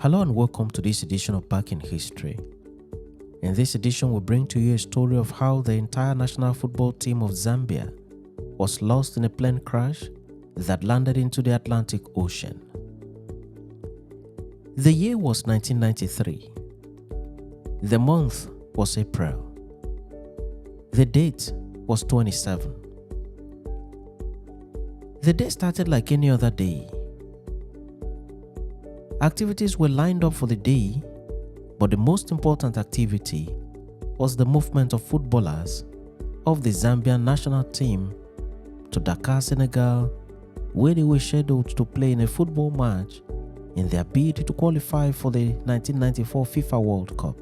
Hello and welcome to this edition of Back in History. In this edition, we bring to you a story of how the entire national football team of Zambia was lost in a plane crash that landed into the Atlantic Ocean. The year was 1993. The month was April. The date was 27. The day started like any other day. Activities were lined up for the day, but the most important activity was the movement of footballers of the Zambian national team to Dakar, Senegal, where they were scheduled to play in a football match in their bid to qualify for the 1994 FIFA World Cup.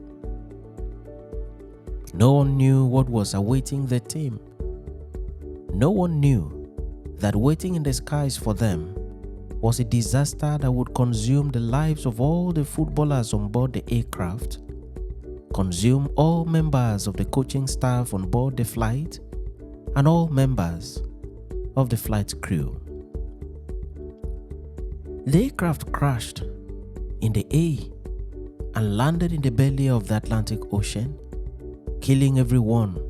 No one knew what was awaiting the team. No one knew that waiting in the skies for them was a disaster that would consume the lives of all the footballers on board the aircraft, consume all members of the coaching staff on board the flight, and all members of the flight crew. The aircraft crashed in the air and landed in the belly of the Atlantic Ocean, killing everyone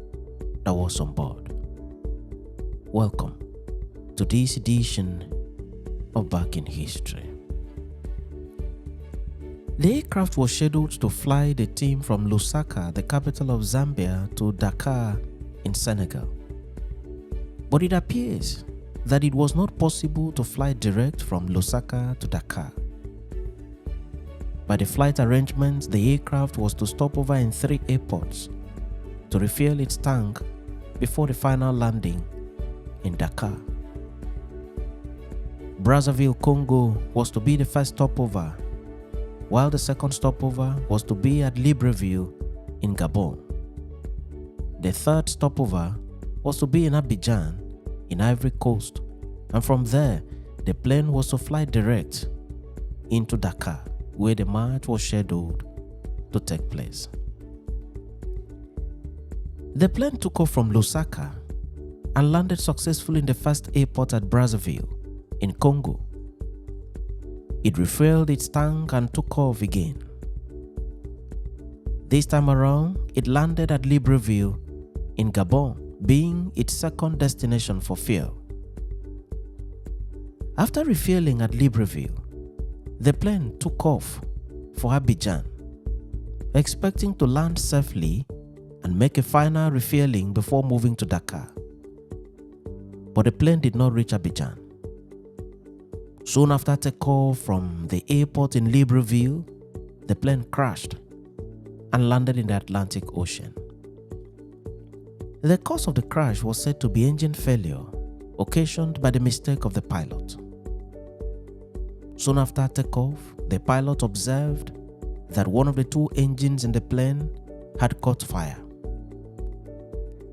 that was on board. Welcome to this edition of Back in History. The aircraft was scheduled to fly the team from Lusaka, the capital of Zambia, to Dakar in Senegal. But it appears that it was not possible to fly direct from Lusaka to Dakar. By the flight arrangements, the aircraft was to stop over in 3 airports to refuel its tank before the final landing in Dakar. Brazzaville, Congo was to be the first stopover, while the second stopover was to be at Libreville in Gabon. The third stopover was to be in Abidjan in Ivory Coast, and from there the plane was to fly direct into Dakar, where the match was scheduled to take place. The plane took off from Lusaka and landed successfully in the first airport at Brazzaville in Congo. It refueled its tank and took off again. This time around, it landed at Libreville in Gabon, being its second destination for fuel. After refueling at Libreville, the plane took off for Abidjan, expecting to land safely and make a final refueling before moving to Dakar. But the plane did not reach Abidjan. Soon after takeoff from the airport in Libreville, the plane crashed and landed in the Atlantic Ocean. The cause of the crash was said to be engine failure, occasioned by the mistake of the pilot. Soon after takeoff, the pilot observed that one of the 2 engines in the plane had caught fire.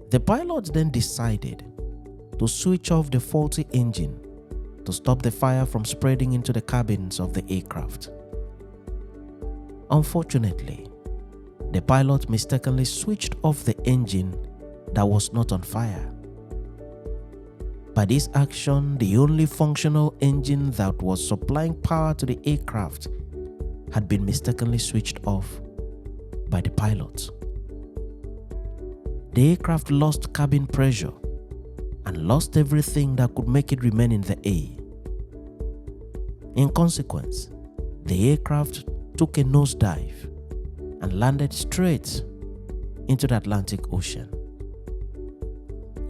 The pilot then decided to switch off the faulty engine to stop the fire from spreading into the cabins of the aircraft. Unfortunately, the pilot mistakenly switched off the engine that was not on fire. By this action, the only functional engine that was supplying power to the aircraft had been mistakenly switched off by the pilot. The aircraft lost cabin pressure and lost everything that could make it remain in the air. In consequence, the aircraft took a nosedive and landed straight into the Atlantic Ocean.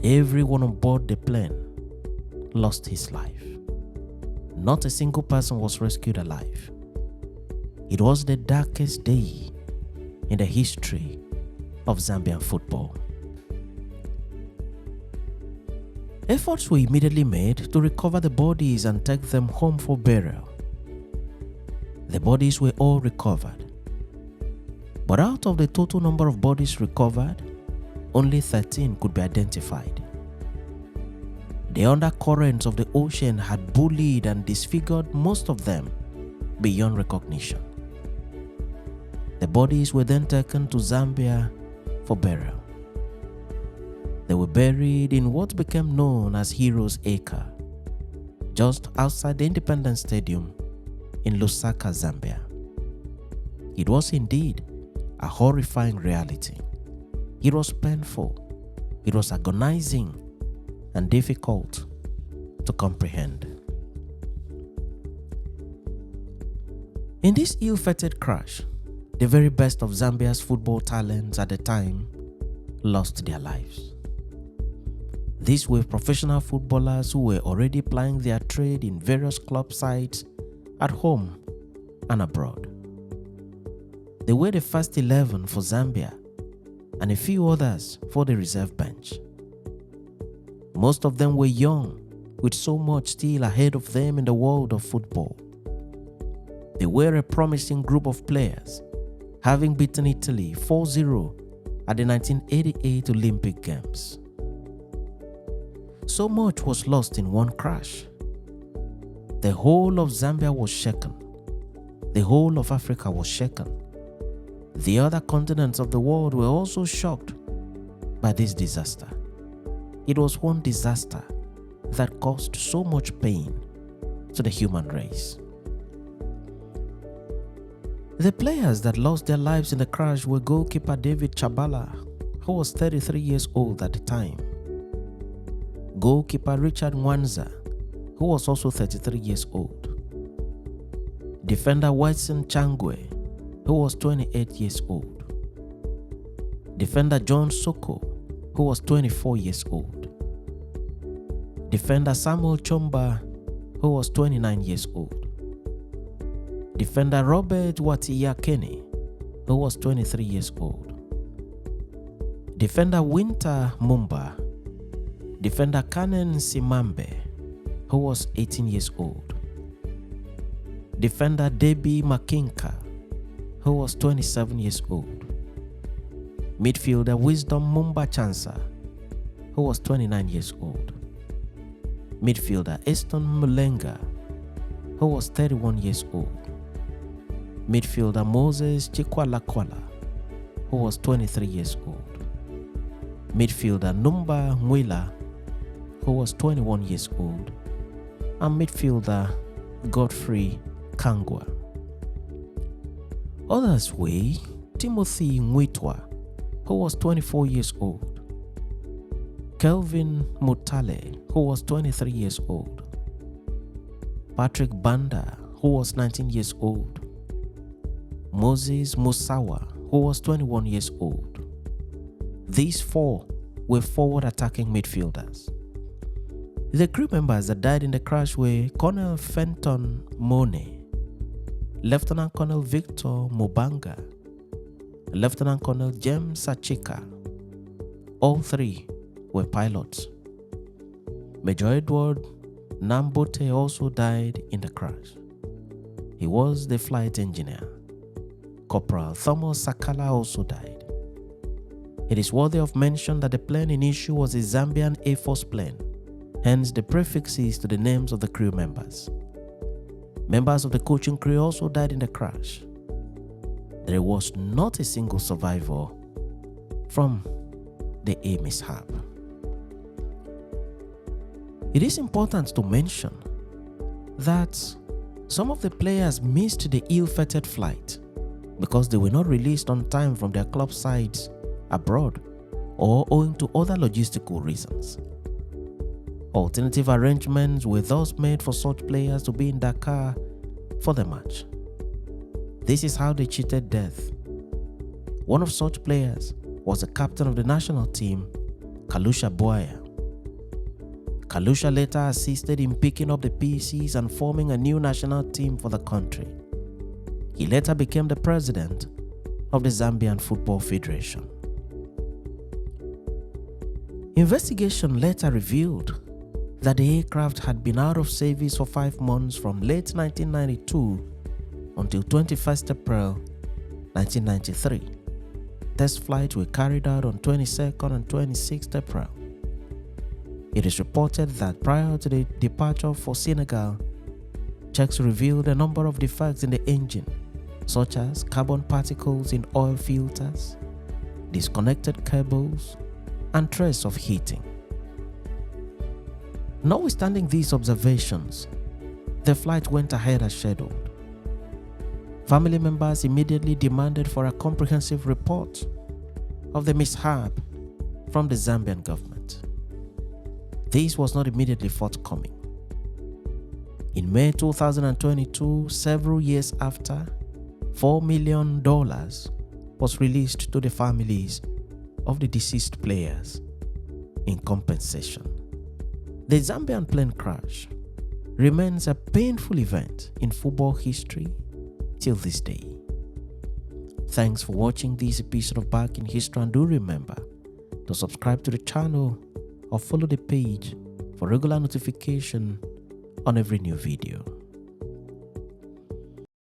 Everyone on board the plane lost his life. Not a single person was rescued alive. It was the darkest day in the history of Zambian football. Efforts were immediately made to recover the bodies and take them home for burial. The bodies were all recovered. But out of the total number of bodies recovered, only 13 could be identified. The undercurrents of the ocean had bullied and disfigured most of them beyond recognition. The bodies were then taken to Zambia for burial. They were buried in what became known as Heroes Acre, just outside the Independence Stadium in Lusaka, Zambia. It was indeed a horrifying reality. It was painful, it was agonizing, and difficult to comprehend. In this ill-fated crash, the very best of Zambia's football talents at the time lost their lives. These were professional footballers who were already plying their trade in various club sides at home and abroad. They were the first 11 for Zambia and a few others for the reserve bench. Most of them were young, with so much still ahead of them in the world of football. They were a promising group of players, having beaten Italy 4-0 at the 1988 Olympic Games. So much was lost in one crash. The whole of Zambia was shaken. The whole of Africa was shaken. The other continents of the world were also shocked by this disaster. It was one disaster that caused so much pain to the human race. The players that lost their lives in the crash were goalkeeper David Chabala, who was 33 years old at the time, goalkeeper Richard Mwanza, who was also 33 years old, defender Whitson Changwe, who was 28 years old, defender John Soko, who was 24 years old, defender Samuel Chomba, who was 29 years old, defender Robert Watiyakene, who was 23 years old, defender Winter Mumba, defender Kanen Simambe, who was 18 years old, defender Debbie Makinka, who was 27 years old, midfielder Wisdom Mumba Chansa, who was 29 years old, midfielder Eston Mulenga, who was 31 years old, midfielder Moses Chikwalakwala, who was 23 years old, midfielder Numba Mwila, who was 21 years old, and midfielder Godfrey Kangwa. Others were Timothy Mwitwa, who was 24 years old, Kelvin Mutale, who was 23 years old, Patrick Banda, who was 19 years old, Moses Musawa, who was 21 years old. These four were forward attacking midfielders. The crew members that died in the crash were Colonel Fenton Mone, Lieutenant Colonel Victor Mubanga, Lieutenant Colonel James Sachika. All three were pilots. Major Edward Nambote also died in the crash. He was the flight engineer. Corporal Thomas Sakala also died. It is worthy of mention that the plane in issue was a Zambian Air Force plane, hence the prefixes to the names of the crew members. Members of the coaching crew also died in the crash. There was not a single survivor from the air mishap. It is important to mention that some of the players missed the ill-fated flight because they were not released on time from their club sides abroad or owing to other logistical reasons. Alternative arrangements were thus made for such players to be in Dakar for the match. This is how they cheated death. One of such players was the captain of the national team, Kalusha Boya. Kalusha later assisted in picking up the pieces and forming a new national team for the country. He later became the president of the Zambian Football Federation. Investigation later revealed that the aircraft had been out of service for 5 months from late 1992 until 21st April 1993. Test flights were carried out on 22nd and 26th April. It is reported that prior to the departure for Senegal, checks revealed a number of defects in the engine, such as carbon particles in oil filters, disconnected cables, and trace of heating. Notwithstanding these observations, the flight went ahead as scheduled. Family members immediately demanded for a comprehensive report of the mishap from the Zambian government. This was not immediately forthcoming. In May 2022, several years after, $4 million was released to the families of the deceased players in compensation. The Zambian plane crash remains a painful event in football history till this day. Thanks for watching this episode of Back in History, and do remember to subscribe to the channel or follow the page for regular notification on every new video.